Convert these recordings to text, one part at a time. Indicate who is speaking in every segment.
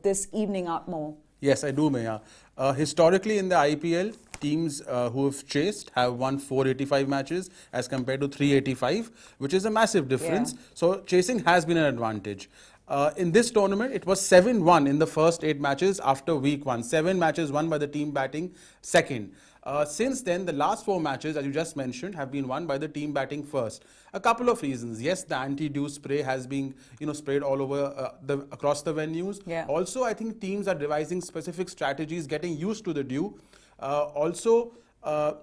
Speaker 1: this evening out more?
Speaker 2: Yes, I do, Meha. Historically in the IPL, teams who have chased have won 485 matches as compared to 385, which is a massive difference.
Speaker 1: Yeah.
Speaker 2: So chasing has been an advantage. In this tournament, it was 7-1 in the first 8 matches after week 1. 7 matches won by the team batting second. Since then, the last 4 matches, as you just mentioned, have been won by the team batting first. A couple of reasons. Yes, the anti-dew spray has been, sprayed all over across the venues.
Speaker 1: Yeah.
Speaker 2: Also, I think teams are devising specific strategies, getting used to the dew. Also, I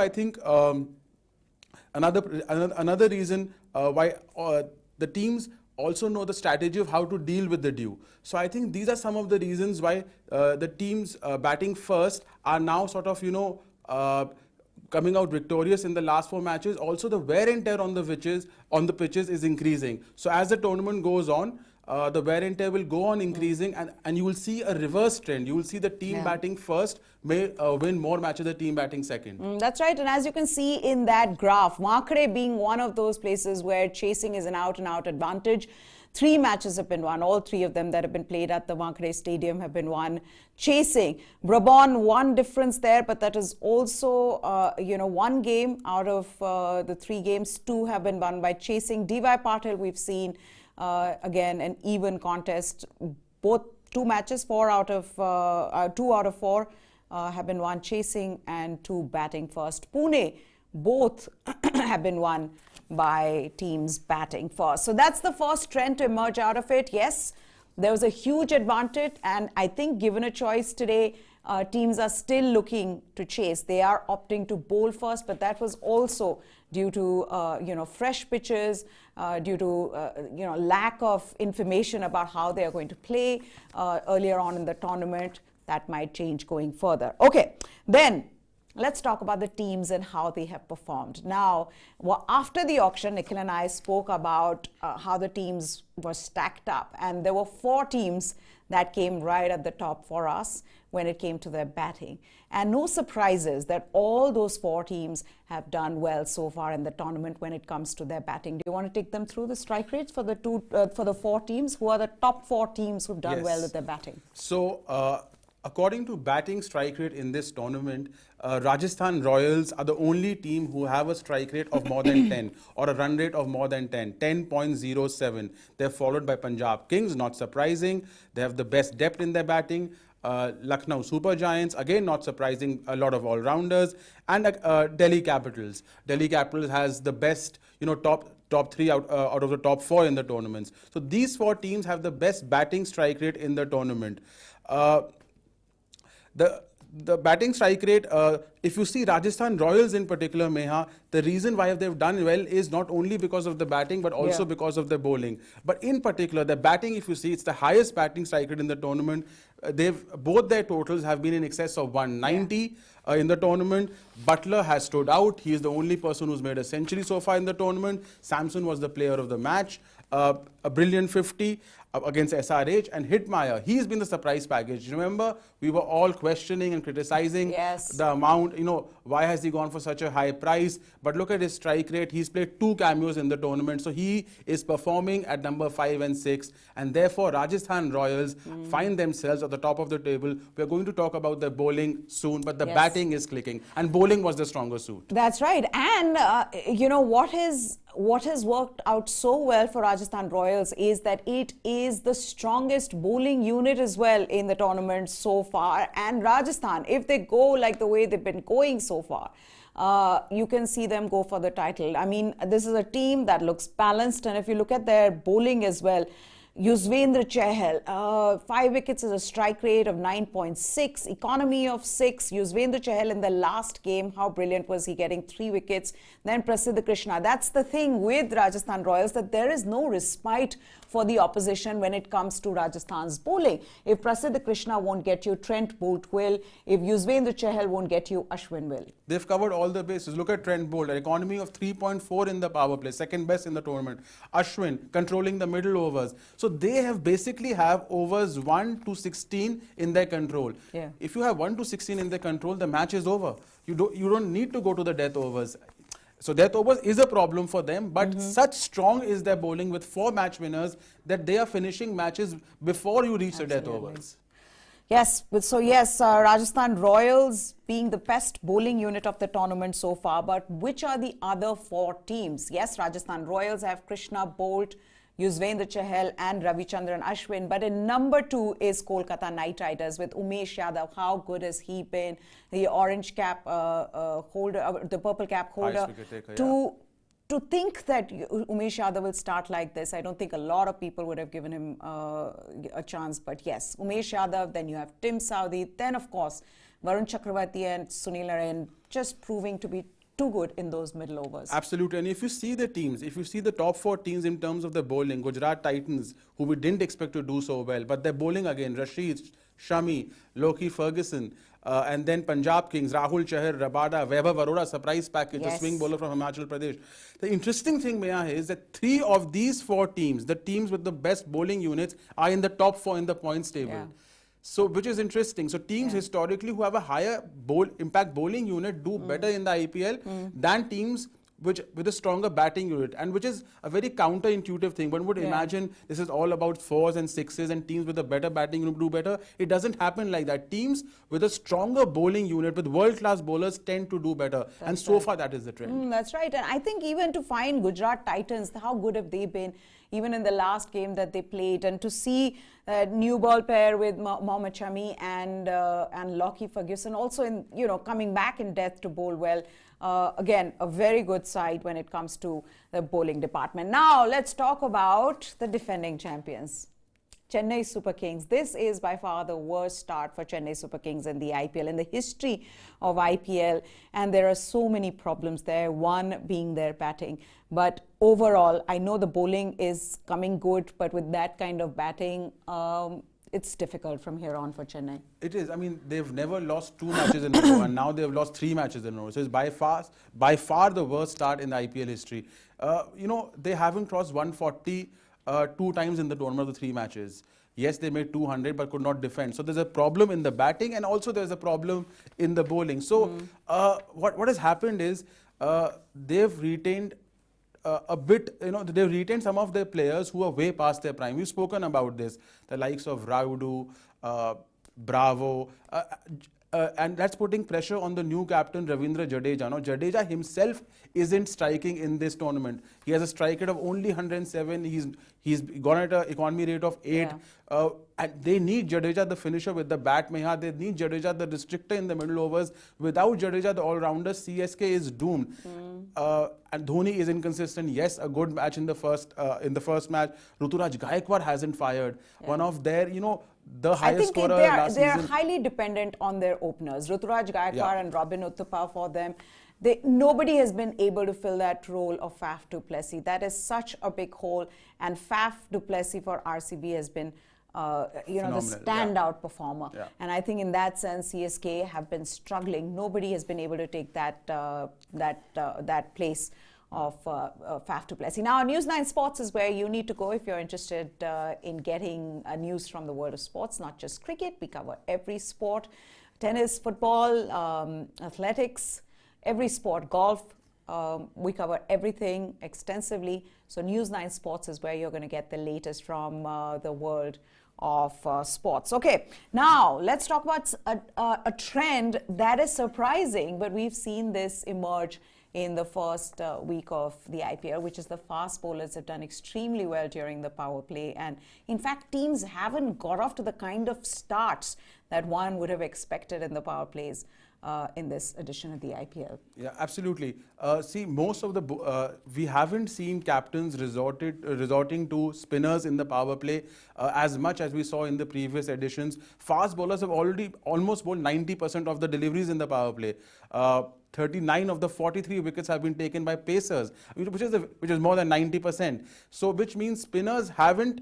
Speaker 2: think another reason why the teams also know the strategy of how to deal with the dew. So I think these are some of the reasons why the teams batting first are now sort of, coming out victorious in the last 4 matches. Also, the wear and tear on the pitches is increasing. So as the tournament goes on, the wear and tear will go on increasing, and you will see a reverse trend. You will see the team batting first may win more matches than the team batting second.
Speaker 1: That's right. And as you can see in that graph, Wankhede being one of those places where chasing is an out-and-out advantage. 3 matches have been won. All 3 of them that have been played at the Wankhede Stadium have been won. Chasing, Brabant, 1 difference there, but that is also, 1 game out of the 3 games, 2 have been won by chasing. DY Patil, we've seen, again, an even contest. Both 2 matches, 2 out of 4 have been won chasing and 2 batting first. Pune, both have been won by teams batting first. So that's the first trend to emerge out of it. Yes, there was a huge advantage, and I think given a choice today, teams are still looking to chase. They are opting to bowl first, but that was also due to fresh pitches, due to lack of information about how they are going to play earlier on in the tournament. That might change going further. Okay, then let's talk about the teams and how they have performed. Now, after the auction, Nikhil and I spoke about how the teams were stacked up, and there were 4 teams that came right at the top for us when it came to their batting. And no surprises that all those 4 teams have done well so far in the tournament when it comes to their batting. Do you want to take them through the strike rates for the 4 teams? Who are the top 4 teams who've done well with their batting?
Speaker 2: So, according to batting strike rate in this tournament, Rajasthan Royals are the only team who have a strike rate of more than 10 or a run rate of more than 10.07. They're followed by Punjab Kings, not surprising. They have the best depth in their batting. Lucknow Super Giants, again not surprising, a lot of all-rounders. And Delhi Capitals. Delhi Capitals has the best, top 3 out of the top 4 in the tournaments. So these 4 teams have the best batting strike rate in the tournament. The batting strike rate, if you see Rajasthan Royals in particular, Meha, the reason why they've done well is not only because of the batting, but also because of the bowling. But in particular, the batting, if you see, it's the highest batting strike rate in the tournament. Both their totals have been in excess of 190 in the tournament. Butler has stood out. He is the only person who's made a century so far in the tournament. Samson was the player of the match. A brilliant 50 against SRH, and Hitmaier, he's been the surprise package. Remember, we were all questioning and criticizing the amount, why has he gone for such a high price? But look at his strike rate. He's played 2 cameos in the tournament, so he is performing at number 5 and 6, and therefore Rajasthan Royals find themselves at the top of the table. We're going to talk about the bowling soon, but the batting is clicking, and bowling was the stronger suit.
Speaker 1: That's right. And what has worked out so well for Rajasthan Royals is that it is the strongest bowling unit as well in the tournament so far. And Rajasthan, if they go like the way they've been going so far, you can see them go for the title. I mean, this is a team that looks balanced, and if you look at their bowling as well, Yuzvendra Chahal, 5 wickets is a strike rate of 9.6, economy of 6. Yuzvendra Chahal in the last game, how brilliant was he, getting 3 wickets. Then Prasidh Krishna. That's the thing with Rajasthan Royals, that there is no respite for the opposition when it comes to Rajasthan's bowling. If Prasidh Krishna won't get you, Trent Boult will. If Yuzvendra Chahal won't get you, Ashwin will.
Speaker 2: They've covered all the bases. Look at Trent Boult, an economy of 3.4 in the power play, second best in the tournament. Ashwin controlling the middle overs. So they have basically have overs 1 to 16 in their control. If you have 1 to 16 in their control, the match is over. You don't need to go to the death overs. So death overs is a problem for them, but such strong is their bowling with 4 match winners that they are finishing matches before you reach the death overs.
Speaker 1: Yes, so yes, Rajasthan Royals being the best bowling unit of the tournament so far, but which are the other 4 teams? Yes, Rajasthan Royals have Krishna, Bolt, Yuzvendra Chahal and Ravichandran Ashwin, but in number 2 is Kolkata Knight Riders with Umesh Yadav. How good has he been? The orange cap holder, the purple cap holder. To think that Umesh Yadav will start like this, I don't think a lot of people would have given him a chance. But yes, Umesh Yadav, then you have Tim Southee, then of course Varun Chakravarti and Sunil Narine just proving to be too good in those middle overs.
Speaker 2: Absolutely. And if you see the teams, if you see the top 4 teams in terms of the bowling, Gujarat Titans, who we didn't expect to do so well, but they're bowling again, Rashid, Shami, Loki Ferguson, and then Punjab Kings, Rahul Chahar, Rabada, Vaibhav Arora, surprise package, a swing bowler from Himachal Pradesh. The interesting thing, Meha, is that 3 of these 4 teams, the teams with the best bowling units, are in the top 4 in the points table.
Speaker 1: Yeah.
Speaker 2: So, which is interesting. So, teams historically who have a higher impact bowling unit do better in the IPL than teams with a stronger batting unit, and which is a very counterintuitive thing. One would imagine this is all about 4s and 6s and teams with a better batting unit do better. It doesn't happen like that. Teams with a stronger bowling unit with world-class bowlers tend to do better. And so far that is the trend.
Speaker 1: That's right. And I think even to find Gujarat Titans, how good have they been even in the last game that they played, and to see new ball pair with Mohammad Shami and Lockie Ferguson also in, coming back in depth to bowl well. Again, a very good side when it comes to the bowling department. Now, let's talk about the defending champions, Chennai Super Kings. This is by far the worst start for Chennai Super Kings in the IPL, in the history of IPL. And there are so many problems there, one being their batting. But overall, I know the bowling is coming good, but with that kind of batting, it's difficult from here on for Chennai.
Speaker 2: It is. I mean, they've never lost 2 matches in a row, and now they've lost 3 matches in a row. So it's by far the worst start in the IPL history. They haven't crossed 140 2 times in the tournament of the 3 matches. Yes, they made 200 but could not defend. So there's a problem in the batting, and also there's a problem in the bowling. So what has happened is they've retained a bit, they've retained some of their players who are way past their prime. We've spoken about this, the likes of Raudu, Bravo, and that's putting pressure on the new captain Ravindra Jadeja. Now, Jadeja himself isn't striking in this tournament. He has a strike rate of only 107. He's gone at an economy rate of 8. And they need Jadeja, the finisher with the bat, Meha. They need Jadeja, the restrictor in the middle overs. Without Jadeja, the all-rounder, CSK is doomed. And Dhoni is inconsistent. Yes, a good match in the first match. Ruturaj Gaikwad hasn't fired. One of their, the highest scorer last season.
Speaker 1: They are highly dependent on their openers. Ruturaj Gaikwad and Robin Uthappa for them. Nobody has been able to fill that role of Faf du Plessis. That is such a big hole. And Faf du Plessis for RCB has been the standout performer. And I think in that sense, CSK have been struggling. Nobody has been able to take that place of Faf du Plessis. Now, News9 Sports is where you need to go if you're interested in getting news from the world of sports, not just cricket. We cover every sport, tennis, football, athletics, every sport, golf. We cover everything extensively. So News9 Sports is where you're going to get the latest from the world of sports. Okay, now let's talk about a trend that is surprising, but we've seen this emerge in the first week of the IPL, which is the fast bowlers have done extremely well during the power play. And in fact, teams haven't got off to the kind of starts that one would have expected in the power plays in this edition of the IPL.
Speaker 2: Yeah, absolutely. See, most of we haven't seen captains resorting to spinners in the power play as much as we saw in the previous editions. Fast bowlers have already almost bowled 90% of the deliveries in the power play. 39 of the 43 wickets have been taken by pacers, which is more than 90%. So, which means spinners haven't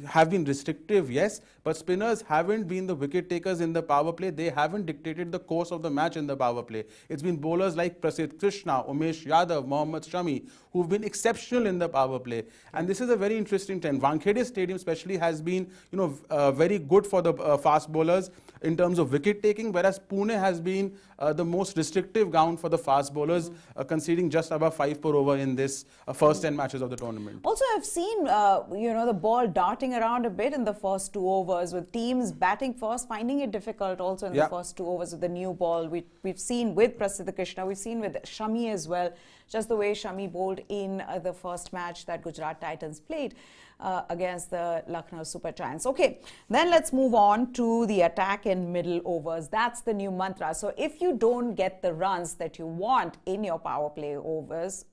Speaker 2: have been restrictive, yes, but spinners haven't been the wicket takers in the power play. They haven't dictated the course of the match in the power play. It's been bowlers like Prasidh Krishna, Umesh Yadav, Mohammad Shami, who've been exceptional in the power play. And this is a very interesting trend. Wankhede Stadium especially has been, very good for the fast bowlers. in terms of wicket taking, whereas Pune has been the most restrictive ground for the fast bowlers, conceding just above 5 per over in this first 10 matches of the tournament.
Speaker 1: Also, I've seen, the ball darting around a bit in the first 2 overs, with teams batting first, finding it difficult also in the first 2 overs with the new ball. We've seen with Prasidh Krishna, we've seen with Shami as well, just the way Shami bowled in the first match that Gujarat Titans played against the Lucknow Super Giants. Okay, then let's move on to the attack in middle overs. That's the new mantra. So if you don't get the runs that you want in your power play overs,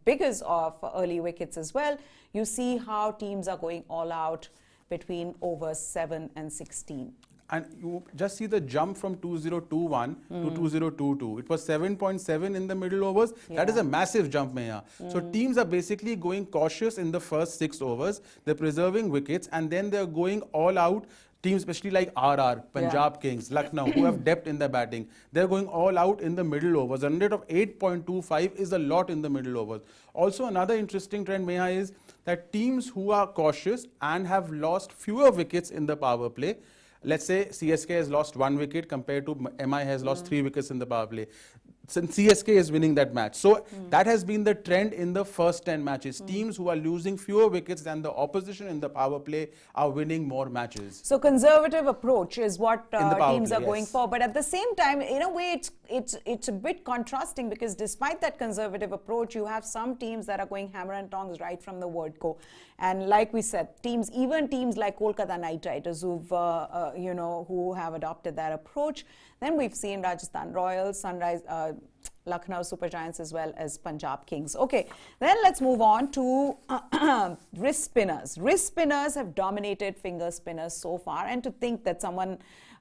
Speaker 1: because of early wickets as well, you see how teams are going all out between overs 7 and 16.
Speaker 2: And you just see the jump from 2021 to 2022. It was 7.7 in the middle overs. That is a massive jump, Meha. So teams are basically going cautious in the first 6 overs. They're preserving wickets, and then they're going all out. Teams especially like RR, Punjab Kings, Lucknow, who have depth in their batting, they're going all out in the middle overs. A rate of 8.25 is a lot in the middle overs. Also, another interesting trend, Meha, is that teams who are cautious and have lost fewer wickets in the power play, let's say CSK has lost 1 wicket compared to MI has lost 3 wickets in the power play. Since CSK is winning that match. So that has been the trend in the first 10 matches. Teams who are losing fewer wickets than the opposition in the power play are winning more matches.
Speaker 1: So conservative approach is what teams
Speaker 2: play,
Speaker 1: are going for. But at the same time, in a way, it's a bit contrasting, because despite that conservative approach, you have some teams that are going hammer and tongs right from the word go. And like we said, even teams like Kolkata Knight Riders who have adopted that approach. Then we've seen Rajasthan Royals, Lucknow Super Giants, as well as Punjab Kings. Okay, then let's move on to wrist spinners. Wrist spinners have dominated finger spinners so far, and to think that someone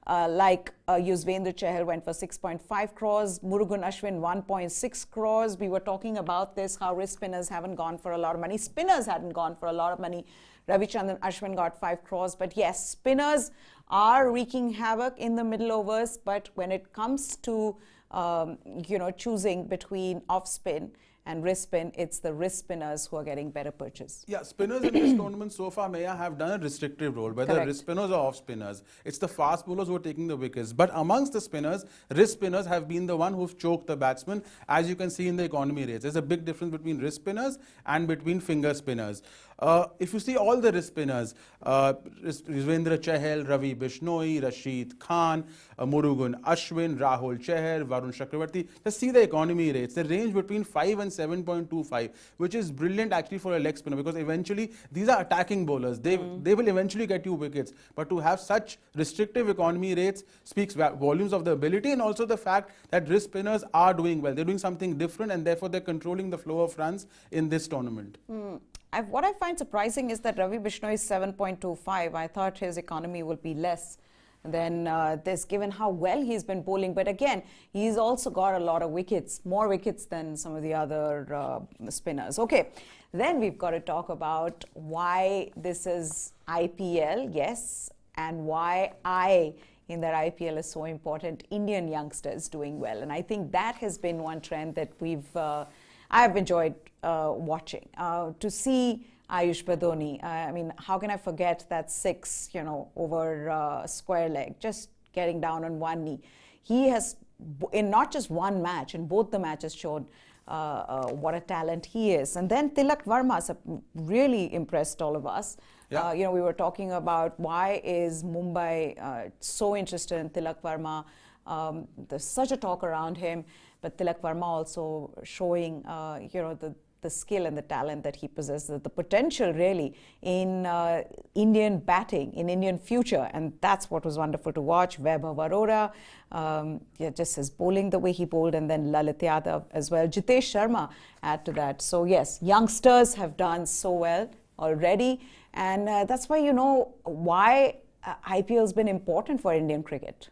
Speaker 1: like Yuzvendra Chahal went for 6.5 crores, Murugan Ashwin 1.6 crores. We were talking about this, how wrist spinners haven't gone for a lot of money. Spinners hadn't gone for a lot of money. Ravichandran Ashwin got 5 crores. But yes, spinners are wreaking havoc in the middle overs. But when it comes to, choosing between off spin and wrist spin, it's the wrist spinners who are getting better purchase.
Speaker 2: Yeah, spinners in this tournament so far, Meya, have done a restrictive role, whether wrist spinners or off spinners. It's the fast bowlers who are taking the wickets. But amongst the spinners, wrist spinners have been the one who've choked the batsmen, as you can see in the economy rates. There's a big difference between wrist spinners and between finger spinners. If you see all the wrist spinners, Yuzvendra Chahal, Ravi Bishnoi, Rashid Khan, Murugan Ashwin, Rahul Chahar, Varun Chakravarti, just see the economy rates. They range between 5 and 7.25, which is brilliant actually for a leg spinner, because eventually these are attacking bowlers. They will eventually get you wickets. But to have such restrictive economy rates speaks volumes of the ability, and also the fact that wrist spinners are doing well. They're doing something different, and therefore they're controlling the flow of runs in this tournament.
Speaker 1: What I find surprising is that Ravi Bishnoi is 7.25. I thought his economy would be less than this, given how well he's been bowling. But again, he's also got a lot of wickets, more wickets than some of the other spinners. Okay, then we've got to talk about why this is IPL, yes, and why in that IPL is so important. Indian youngsters doing well. And I think that has been one trend that I've enjoyed watching. To see Ayush Badoni, I mean, how can I forget that 6, over square leg, just getting down on one knee. He has, in not just one match, in both the matches, shown what a talent he is. And then Tilak Varma really impressed all of us.
Speaker 2: Yeah.
Speaker 1: We were talking about why is Mumbai so interested in Tilak Varma. There's such a talk around him, but Tilak Varma also showing, the skill and the talent that he possesses, the potential really in Indian batting, in Indian future. And that's what was wonderful to watch. Vaibhav Arora, just his bowling, the way he bowled, and then Lalit Yadav as well. Jitesh Sharma add to that. So yes, youngsters have done so well already. And that's why, why IPL has been important for Indian cricket.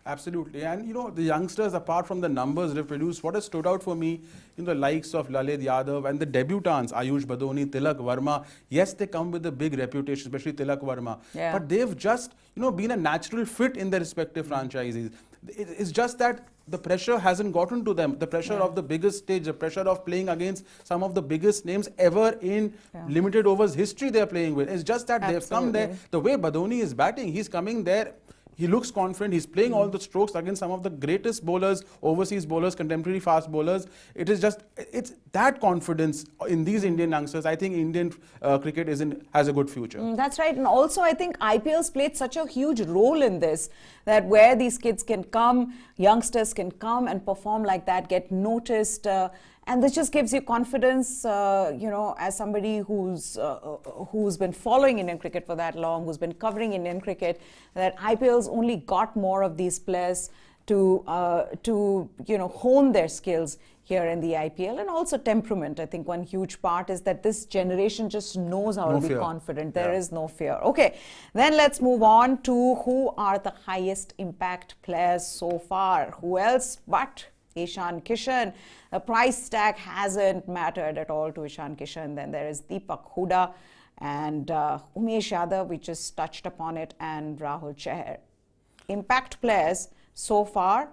Speaker 2: Absolutely. And, the youngsters, apart from the numbers they've produced, what has stood out for me in the likes of Lalit Yadav and the debutants, Ayush Badoni, Tilak Varma, yes, they come with a big reputation, especially Tilak Varma. Yeah. But they've just, been a natural fit in their respective franchises. It's just that the pressure hasn't gotten to them. The pressure of the biggest stage, the pressure of playing against some of the biggest names ever in limited overs history they're playing with. It's just that they've come there. The way Badoni is batting, he's coming there. He looks confident. He's playing all the strokes against some of the greatest bowlers, overseas bowlers, contemporary fast bowlers. It's that confidence in these Indian youngsters. I think Indian cricket has a good future.
Speaker 1: That's right. And also, I think IPL's played such a huge role in this, that where these kids can come, youngsters can come and perform like that, get noticed. And this just gives you confidence, as somebody who's been following Indian cricket for that long, who's been covering Indian cricket, that IPL's only got more of these players to hone their skills here in the IPL, and also temperament. I think one huge part is that this generation just knows how to be confident. There is no fear. Okay, then let's move on to who are the highest impact players so far. Who else but Ishan Kishan? The price tag hasn't mattered at all to Ishan Kishan. Then there is Deepak Hooda and Umesh Yadav, we just touched upon it, and Rahul Chahar. Impact players so far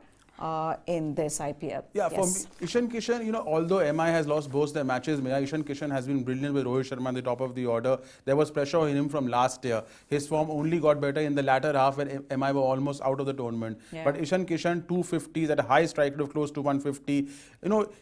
Speaker 1: in this IPL.
Speaker 2: Yeah, for me, Ishan Kishan, although MI has lost both their matches, Ishan Kishan has been brilliant with Rohit Sharma at the top of the order. There was pressure on him from last year. His form only got better in the latter half when MI were almost out of the tournament. Yeah. But Ishan Kishan, 250s at a high strike rate of close to 150.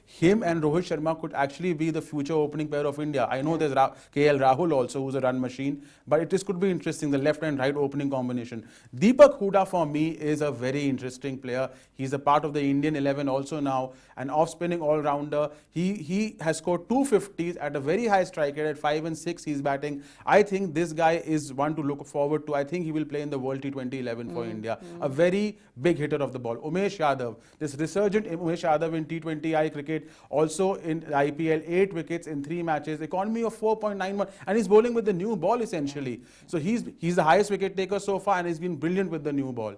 Speaker 2: Him and Rohit Sharma could actually be the future opening pair of India. I know there's KL Rahul also, who's a run machine, but it could be interesting, the left and right opening combination. Deepak Hooda for me is a very interesting player. He's a part of the Indian 11 also now, an off-spinning all-rounder. He has scored 250s at a very high strike rate at 5 and 6. He's batting. I think this guy is one to look forward to. I think he will play in the World T20 11 for India. A very big hitter of the ball. Umesh Yadav, this resurgent Umesh Yadav in T20I cricket, also in IPL, 8 wickets in 3 matches, economy of 4.91, and he's bowling with the new ball essentially. So he's the highest wicket taker so far, and he's been brilliant with the new ball.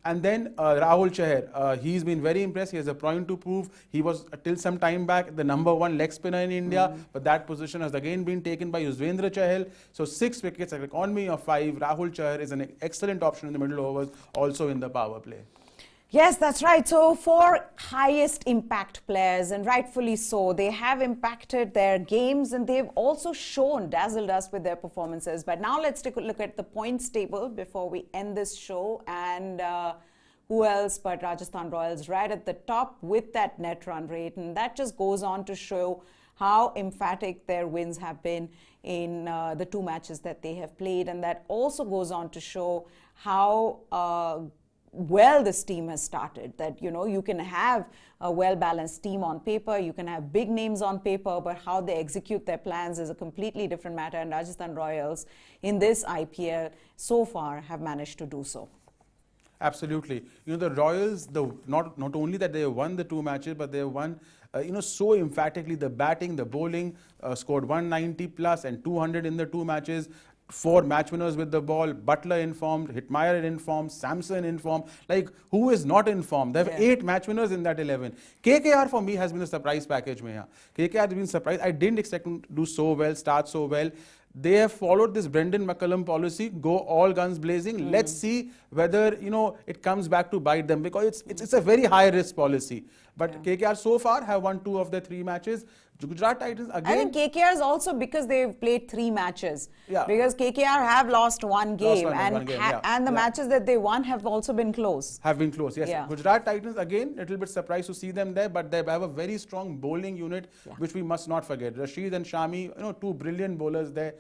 Speaker 2: And then Rahul Chahar, he's been very impressed. He has a point to prove. He was, till some time back, the #1 leg spinner in India, but that position has again been taken by Yuzvendra Chahal. So 6 wickets, an economy of 5. Rahul Chahar is an excellent option in the middle overs, also in the power play.
Speaker 1: Yes, that's right. So for highest impact players, and rightfully so, they have impacted their games and they've also dazzled us with their performances. But now let's take a look at the points table before we end this show. And who else but Rajasthan Royals right at the top with that net run rate. And that just goes on to show how emphatic their wins have been in the 2 matches that they have played. And that also goes on to show how well this team has started, that you can have a well-balanced team on paper, you can have big names on paper, but how they execute their plans is a completely different matter, and Rajasthan Royals in this IPL so far have managed to do so.
Speaker 2: Absolutely. The Royals, not only that they have won the 2 matches, but they have won so emphatically. The batting, the bowling, scored 190 plus and 200 in the 2 matches. 4 match winners with the ball, Butler in form, Hitmyer in form, Samson in form. Like, who is not in form? They have 8 match winners in that 11. KKR for me has been a surprise package. KKR has been surprised. I didn't expect them to do so well, start so well. They have followed this Brendan McCullum policy, go all guns blazing. Let's see whether, it comes back to bite them, because it's a very high risk policy. But KKR so far have won 2 of their 3 matches. Gujarat Titans again.
Speaker 1: I think KKR is also because they've played 3 matches. Yeah. Because KKR have lost 1 game, and the matches that they won have also been close.
Speaker 2: Have been close, yes. Yeah. Gujarat Titans again, a little bit surprised to see them there, but they have a very strong bowling unit, which we must not forget. Rashid and Shami, 2 brilliant bowlers there.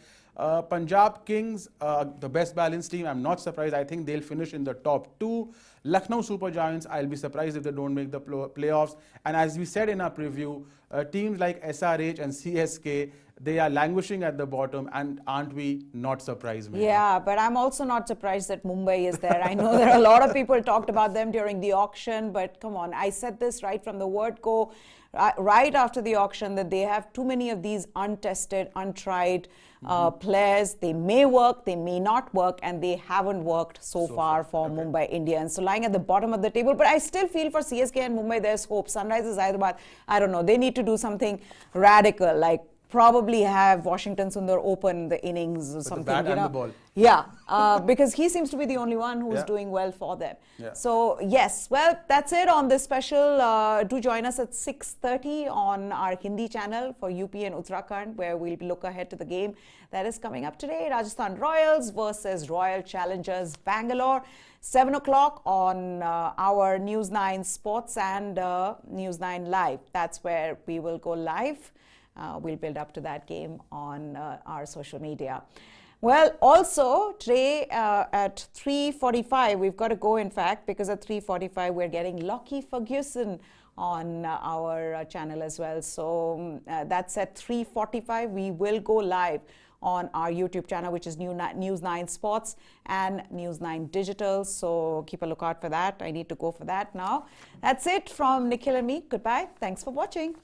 Speaker 2: Punjab Kings, the best balanced team. I'm not surprised. I think they'll finish in the top 2. Lucknow Super Giants, I'll be surprised if they don't make the playoffs. And as we said in our preview, teams like SRH and CSK, they are languishing at the bottom, and aren't we not surprised?
Speaker 1: Yeah, but I'm also not surprised that Mumbai is there. I know there are a lot of people talked about them during the auction, but come on, I said this right from the word go, right after the auction, that they have too many of these untested, untried players. They may work, they may not work, and they haven't worked so far for Mumbai Indians. So lying at the bottom of the table, but I still feel for CSK and Mumbai, there's hope. Sunrisers Hyderabad, I don't know, they need to do something radical, like probably have Washington Sundar open the innings or
Speaker 2: With
Speaker 1: something.
Speaker 2: the bat and the ball.
Speaker 1: Yeah, because he seems to be the only one who's doing well for them.
Speaker 2: Yeah.
Speaker 1: So yes, well, that's it on this special. Do join us at 6:30 on our Hindi channel for UP and Uttarakhand, where we'll look ahead to the game that is coming up today. Rajasthan Royals versus Royal Challengers Bangalore. 7 o'clock on our News 9 Sports and News 9 Live. That's where we will go live. We'll build up to that game on our social media. Well, also today at 3:45, we've got to go, in fact, because at 3:45 we're getting Lockie Ferguson on our channel as well. So that's at 3:45. We will go live on our YouTube channel, which is News 9 Sports and News 9 Digital. So keep a lookout for that. I need to go for that now. That's it from Nikhil and me. Goodbye. Thanks for watching.